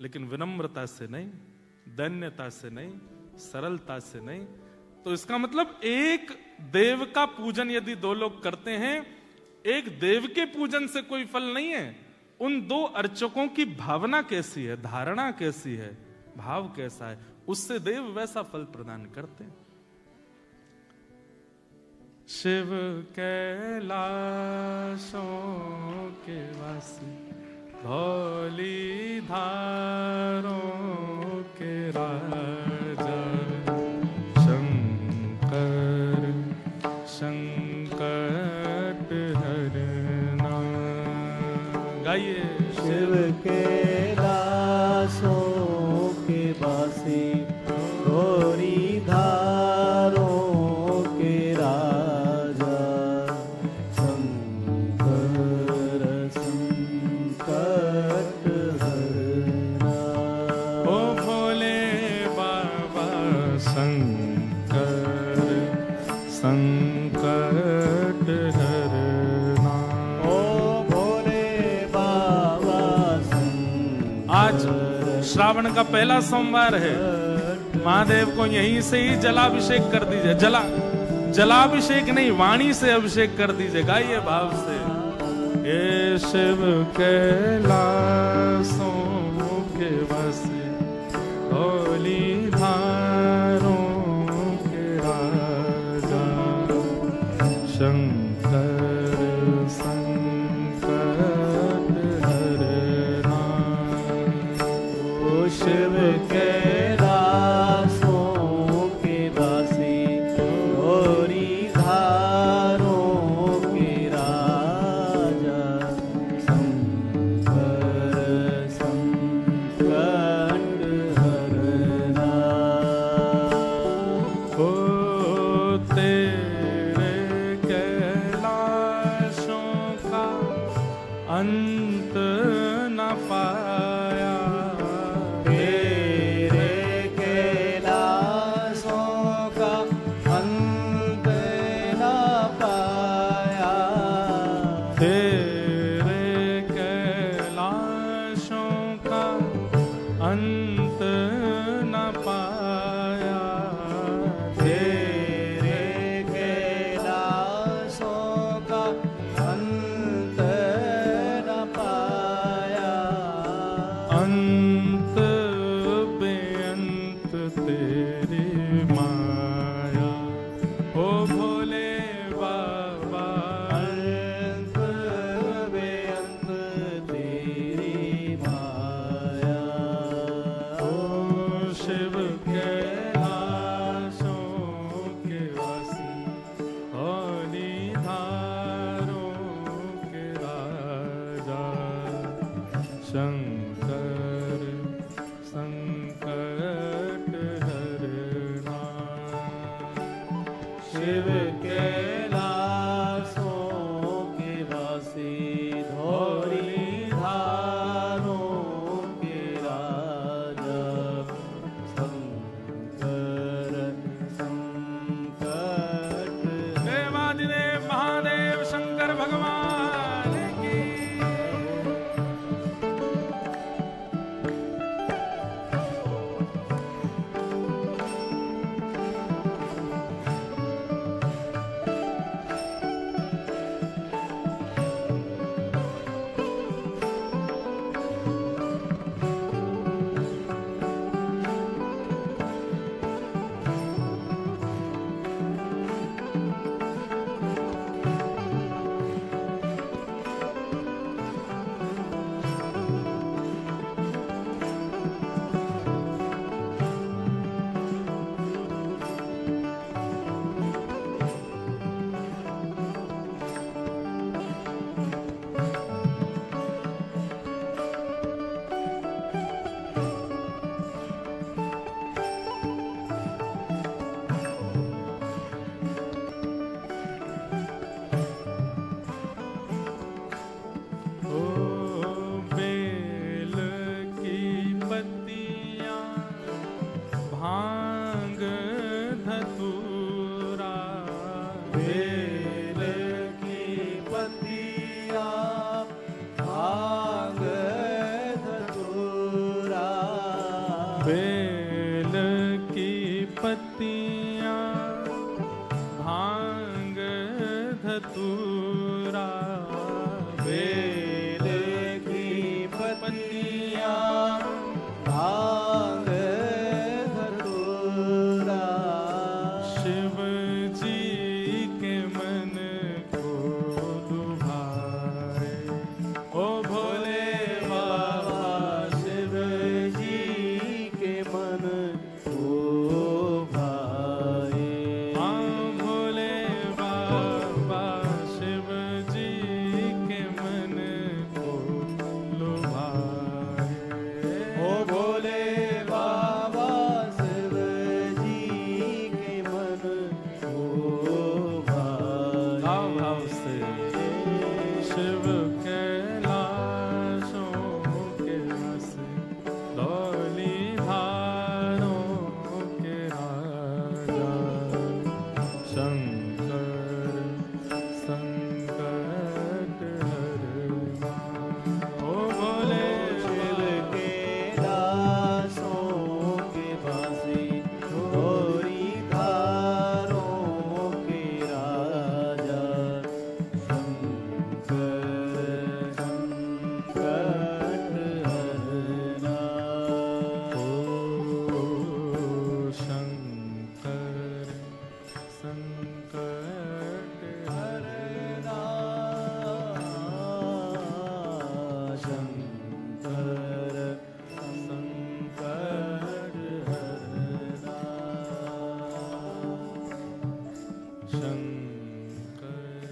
लेकिन विनम्रता से नहीं, दैन्यता से नहीं, सरलता से नहीं। तो इसका मतलब एक देव का पूजन यदि 2 लोग करते हैं, एक देव के पूजन से कोई फल नहीं है। उन 2 अर्चकों की भावना कैसी है, धारणा कैसी है, भाव कैसा है, उससे देव वैसा फल प्रदान करते हैं। शिव कैलाशों के वासी, धौली धारों के राजा, शंकर संकट हरना। गाइए। शिव कैलाशों के वासी, धौली धारों के राजा, शंकर संकट हरना। ओ भोले बाबा शंकर संकट हरना। ओ भोले बाबा शंकर। आज श्रावण का पहला सोमवार है, महादेव को यहीं से ही जलाभिषेक कर दीजिए। जलाभिषेक नहीं, वाणी से अभिषेक कर दीजिए। गाइए भाव से। हे शिव कैलाशों के वासी, धौली धारों के राजा, शंकर संकट हरना। ओ शिव कैलाशों के वासी, धौली धारों के राजा, शंकर संकट हरना। तेरी माया, ओ भोले बाबा अंत बेअंत तेरी माया, ओ शिव कैलाशों के वासी धौली धारों के राजा, शंकर संकट हरना, शिव कैलाशों के वासी धौली धारों के राजा, शंकर संकट देवादिदेव महादेव शंकर भगवान की। बेल की पत्तियां भांग धतूरा, बेल की पत्तियां भांग धतूरा, शिव जी के मन को लुभाए, ओ भोले बाबा शिव जी के मन को भाए, हाँ भोले बाबा शिव जी के मन को लुभाए, ओ भोले बाबा शिव जी के मन को भाए। भाव भाव से शिव कैलाशों के वासी धौली धारों के राजा, शंकर संकट हरना, ओ भोले शिव कैलाशों के वासी धौली धारों के राजा, शंकर संकट हरना, ओ शंकर संकट हरना, शंकर संकट हरना, शंकर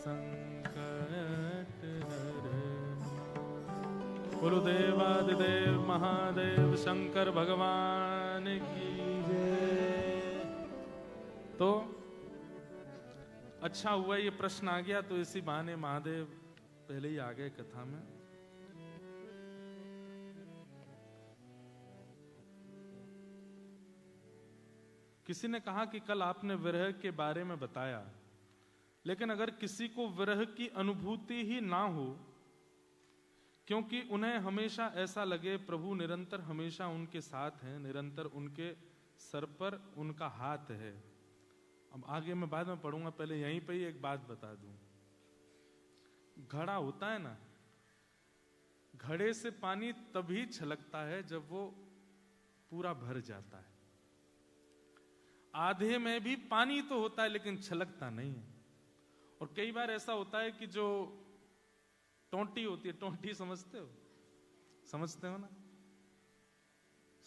संकट हरना। बोलो देवादिदेव महादेव शंकर भगवान की जय। तो अच्छा हुआ ये प्रश्न आ गया, तो इसी बहाने महादेव पहले ही आ गए कथा में। किसी ने कहा कि कल आपने विरह के बारे में बताया, लेकिन अगर किसी को विरह की अनुभूति ही ना हो, क्योंकि उन्हें हमेशा ऐसा लगे प्रभु निरंतर हमेशा उनके साथ हैं, निरंतर उनके सर पर उनका हाथ है। अब आगे मैं बाद में पढ़ूंगा, पहले यहीं पे ही एक बात बता दूं। घड़ा होता है ना, घड़े से पानी तभी छलकता है जब वो पूरा भर जाता है। आधे में भी पानी तो होता है लेकिन छलकता नहीं है। और कई बार ऐसा होता है कि जो टोंटी होती है, टोंटी समझते हो? समझते हो ना?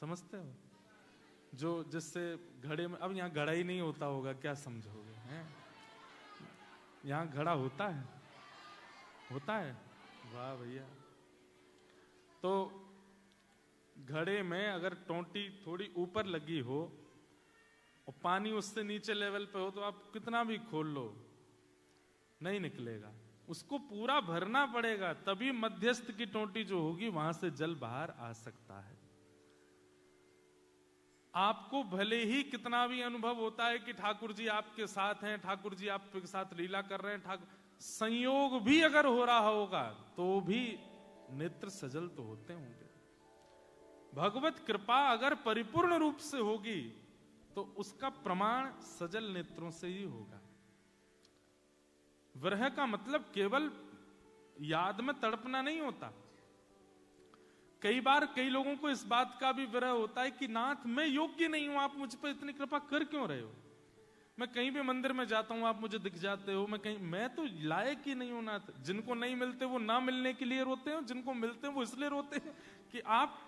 समझते हो? जो जिससे घड़े में, अब यहाँ घड़ा ही नहीं होता होगा, क्या समझोगे हैं? यहाँ घड़ा होता है, होता है। वाह भैया। तो घड़े में अगर टोंटी थोड़ी ऊपर लगी हो और पानी उससे नीचे लेवल पे हो तो आप कितना भी खोल लो नहीं निकलेगा, उसको पूरा भरना पड़ेगा, तभी मध्यस्थ की टोंटी जो होगी वहां से जल बाहर आ सकता है। आपको भले ही कितना भी अनुभव होता है कि ठाकुर जी आपके साथ हैं, ठाकुर जी आपके साथ लीला कर रहे हैं, ठाकुर, संयोग भी अगर हो रहा होगा तो भी नेत्र सजल तो होते होंगे। भगवत कृपा अगर परिपूर्ण रूप से होगी तो उसका प्रमाण सजल नेत्रों से ही होगा। विरह का मतलब केवल याद में तड़पना नहीं होता। कई बार कई लोगों को इस बात का भी विरह होता है कि नाथ मैं योग्य नहीं हूं, आप मुझ पर इतनी कृपा कर क्यों रहे हो? मैं कहीं भी मंदिर में जाता हूं, आप मुझे दिख जाते हो, मैं तो लायक ही नहीं हूं नाथ। जिनको नहीं मिलते वो ना मिलने के लिए रोते हैं, जिनको मिलते हैं वो इसलिए रोते हैं कि आप,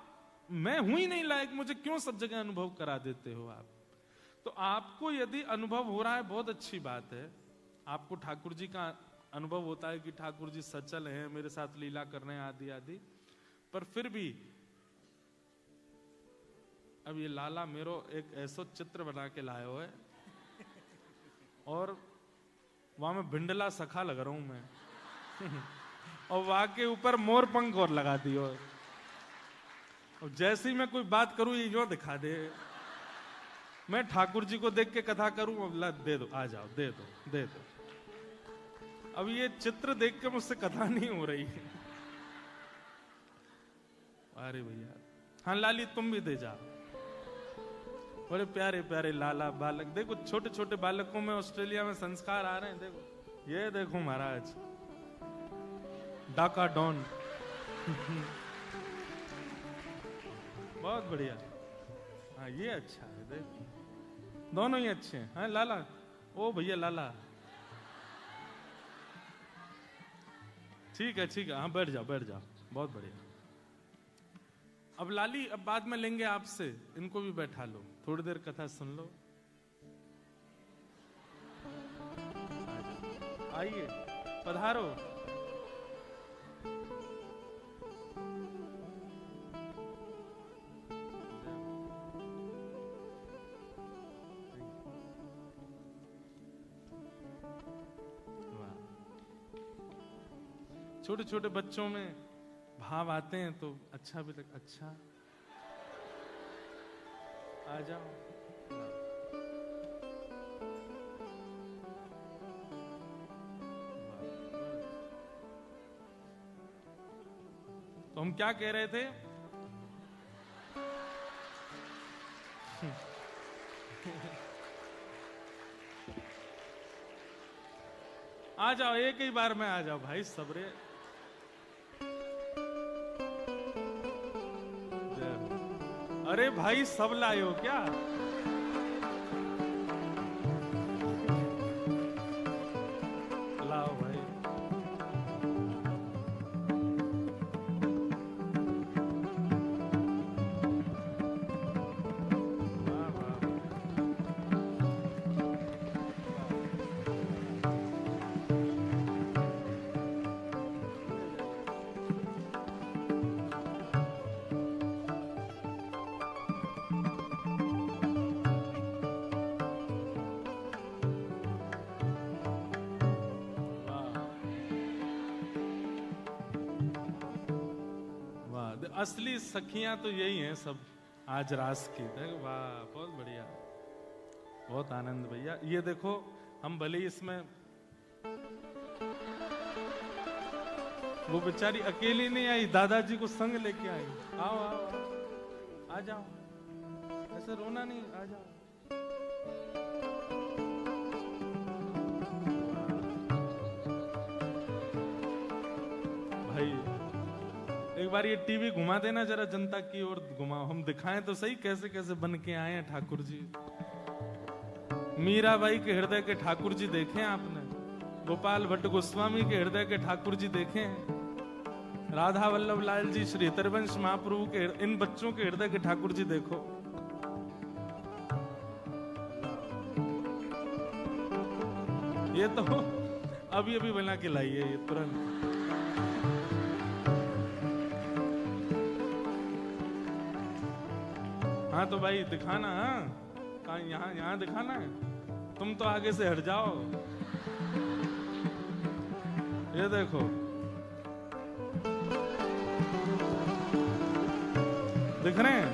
मैं हूं ही नहीं लायक, मुझे क्यों सब जगह अनुभव करा देते हो आप। तो आपको यदि अनुभव हो रहा है बहुत अच्छी बात है, आपको ठाकुर जी का अनुभव होता है कि ठाकुर जी सचल हैं, मेरे साथ लीला कर रहे हैं आदि आदि, पर फिर भी अब ये लाला मेरो एक ऐसा चित्र बना के लाया है और वहां में भिंडला सखा लग रहा हूं मैं और वहां के ऊपर मोर पंख और लगा दियो, और जैसे ही मैं कोई बात करूं ये जो दिखा दे, मैं ठाकुर जी को देख के कथा करूं, अल्लाह दे दो, आ जाओ, दे दो, दे दो। अब ये चित्र देख के मुझसे कथा नहीं हो रही है। अरे भैया, हाँ लाली तुम भी दे जाओ। बड़े प्यारे प्यारे लाला बालक, देखो छोटे छोटे बालकों में ऑस्ट्रेलिया में संस्कार आ रहे हैं। देखो ये देखो महाराज डाका डॉन बहुत बढ़िया। हाँ ये अच्छा है, देखो दोनों ही अच्छे हैं। हाँ लाला, ओ भैया लाला, ठीक है ठीक है, हाँ बैठ जाओ बैठ जाओ, बहुत बढ़िया। अब लाली, अब बाद में लेंगे आपसे, इनको भी बैठा लो, थोड़ी देर कथा सुन लो। आइए पधारो। छोटे छोटे बच्चों में भाव आते हैं तो अच्छा भी लगता। अच्छा आ जाओ। तो हम क्या कह रहे थे? आ जाओ, एक ही बार में आ जाओ भाई, सबरे। अरे भाई सब लाए हो क्या? लाओ भाई। वाह वाह। असली सखियां तो यही हैं सब आज रास की। वाह बहुत बढ़िया, बहुत आनंद भैया। ये देखो हम भले ही इसमें, वो बेचारी अकेली नहीं आई, दादाजी को संग लेके आई। आओ आओ आओ, आ जाओ, ऐसे रोना नहीं, आ जाओ। भाई एक बार ये टीवी घुमा देना जरा, जनता की ओर घुमाओ, हम दिखाएं तो सही कैसे कैसे बन के आए हैं ठाकुर जी। मीराबाई के हृदय के ठाकुर जी देखे आपने? गोपाल भट्ट गोस्वामी के हृदय के ठाकुर जी देखे हैं? राधा वल्लभ लाल जी, श्री हरिवंश महाप्रभु के, इन बच्चों के हृदय के ठाकुर जी देखो। ये तो अभी अभी बना के लाई है, ये तुरंत। हाँ तो भाई दिखाना, हाँ कहाँ, यहाँ दिखाना है। तुम तो आगे से हट जाओ। ये देखो, दिख रहे हैं?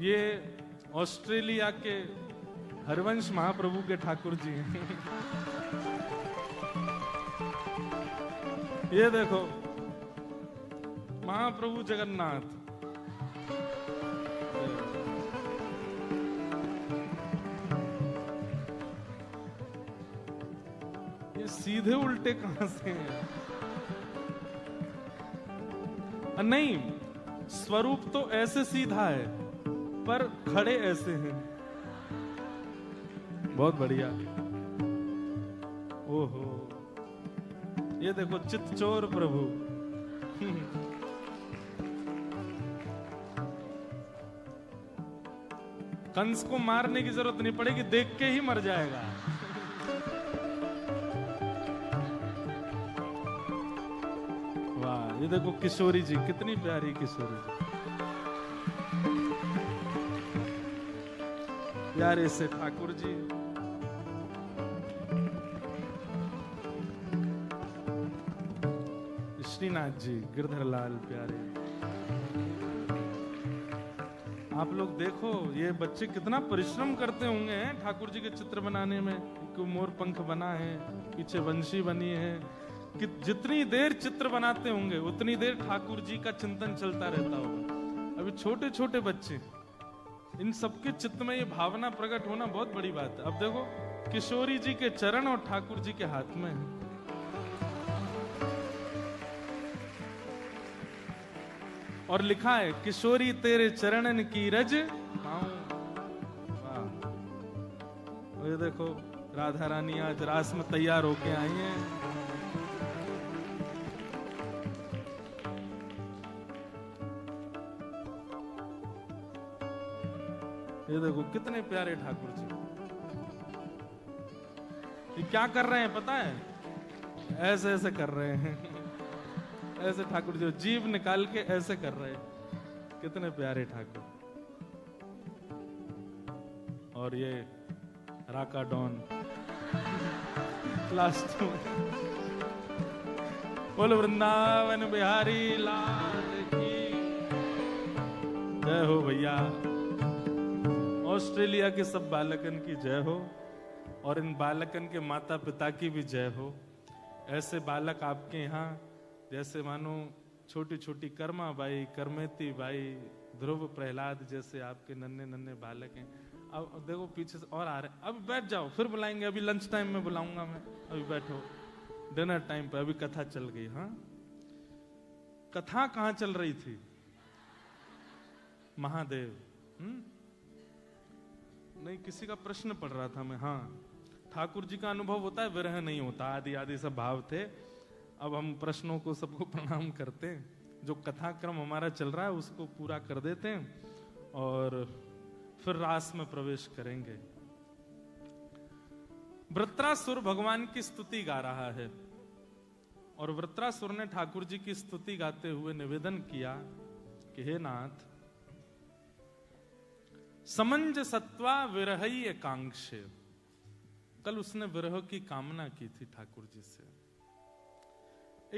ये ऑस्ट्रेलिया के हरिवंश महाप्रभु के ठाकुर जी हैं। ये देखो, महाप्रभु जगन्नाथ। ये सीधे उल्टे कहां से हैं? नहीं, स्वरूप तो ऐसे सीधा है, पर खड़े ऐसे हैं। बहुत बढ़िया। ओहो, ये देखो चितचोर प्रभु। कंस को मारने की जरूरत नहीं पड़ेगी, देख के ही मर जाएगा। वाह, ये देखो किशोरी जी, कितनी प्यारी किशोरी जी। प्यारे से ठाकुर जी। श्रीनाथ जी, गिरधर लाल प्यारे। आप लोग देखो, ये बच्चे कितना परिश्रम करते होंगे ठाकुर जी के चित्र बनाने में। कि मोर पंख बना है, पीछे वंशी बनी है, कि जितनी देर चित्र बनाते होंगे उतनी देर ठाकुर जी का चिंतन चलता रहता होगा। अभी छोटे छोटे बच्चे, इन सबके चित्त में ये भावना प्रकट होना बहुत बड़ी बात है। अब देखो, किशोरी जी के चरण और ठाकुर जी के हाथ में है। और लिखा है, किशोरी तेरे चरणन की रज पाऊं। वाह, ये देखो राधा रानी आज रास में तैयार होके आई हैं। ये देखो कितने प्यारे ठाकुर जी। ये क्या कर रहे हैं पता है? ऐसे ऐसे कर रहे हैं। ऐसे ठाकुर जी जीभ निकाल के ऐसे कर रहे हैं। कितने प्यारे ठाकुर। और ये राका डॉन लास्ट में। बोलो वृंदावन बिहारी लाल की जय हो भैया। ऑस्ट्रेलिया के सब बालकन की जय हो, और इन बालकन के माता पिता की भी जय हो। ऐसे बालक आपके यहाँ, जैसे मानो छोटी छोटी कर्मा बाई, करमेती बाई, ध्रुव प्रहलाद जैसे आपके नन्हे नन्हे बालक हैं। अब देखो पीछे से और आ रहे हैं। अब बैठ जाओ, फिर बुलाएंगे। अभी लंच टाइम में बुलाऊंगा मैं। अभी बैठो, डिनर टाइम पे। अभी कथा चल गई। हाँ, कथा कहाँ चल रही थी? महादेव। नहीं, किसी का प्रश्न पढ़ रहा था मैं। हाँ, ठाकुर जी का अनुभव होता है, विरह नहीं होता। आदि आदि सब भाव थे। अब हम प्रश्नों को सबको प्रणाम करते हैं। जो कथा क्रम हमारा चल रहा है उसको पूरा कर देते हैं और फिर रास में प्रवेश करेंगे। वृत्रासुर भगवान की स्तुति गा रहा है, और वृत्रासुर ने ठाकुर जी की स्तुति गाते हुए निवेदन किया कि हे नाथ, समंज सत्वा विरहई एकांक्षे। कल उसने विरह की कामना की थी ठाकुर जी से।